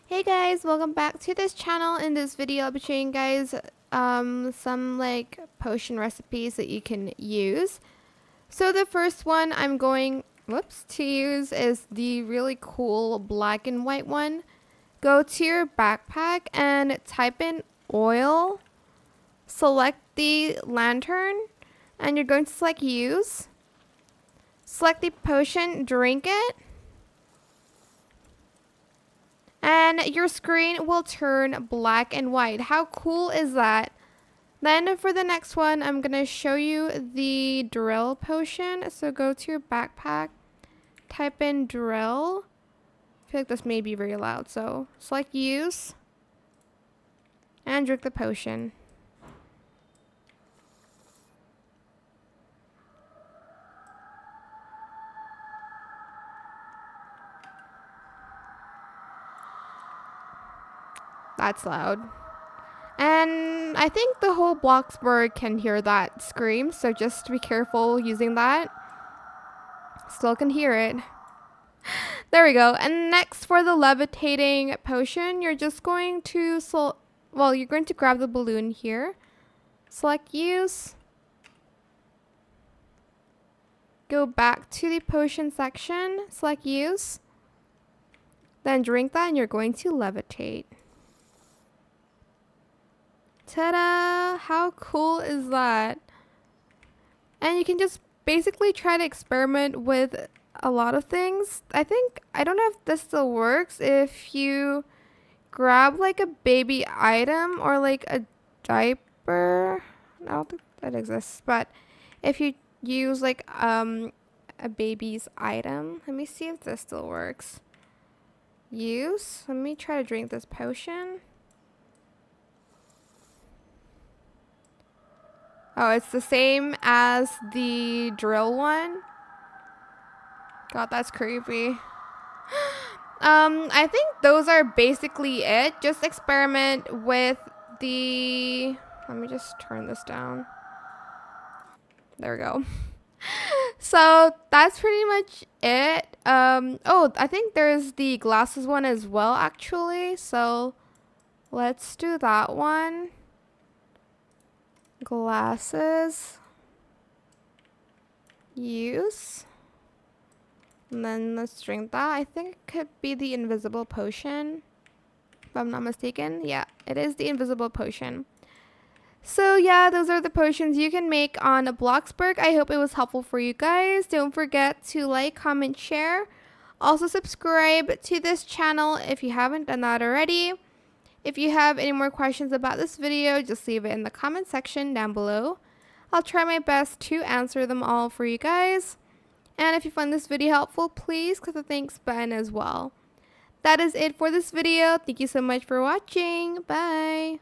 Hey guys, welcome back to this channel. In this video, I'll be showing you guys some like potion recipes that you can use. So the first one I'm going to use is the really cool black and white one. Go to your backpack and type in oil. Select the lantern and you're going to select use. Select the potion, drink it. And your screen will turn black and white. How cool is that? Then for the next one, I'm going to show you the drill potion. So go to your backpack, type in drill. I feel like this may be very loud. So select use and drink the potion. That's loud. And I think the whole Bloxburg can hear that scream, so just be careful using that. Still can hear it. There we go. And next for the levitating potion, you're just going to you're going to grab the balloon here. Select use. Go back to the potion section, select use. Then drink that and you're going to levitate. Ta-da! How cool is that? And you can just basically try to experiment with a lot of things. I don't know if this still works. If you grab like a baby item or like a diaper, I don't think that exists, but if you use like a baby's item, let me see if this still works. Use. Let me try to drink this potion. Oh, it's the same as the drill one. God, that's creepy. I think those are basically it. Just experiment with the... Let me just turn this down. There we go. So that's pretty much it. Oh, I think there's the glasses one as well, actually. So let's do that one. Glasses. Use. And then let's drink that. I think it could be the invisible potion, if I'm not mistaken. Yeah, it is the invisible potion. So yeah, those are the potions you can make on Bloxburg. I hope it was helpful for you guys. Don't forget to like, comment, share. Also subscribe to this channel if you haven't done that already. If you have any more questions about this video, just leave it in the comment section down below. I'll try my best to answer them all for you guys. And if you find this video helpful, please click the thanks button as well. That is it for this video. Thank you so much for watching. Bye.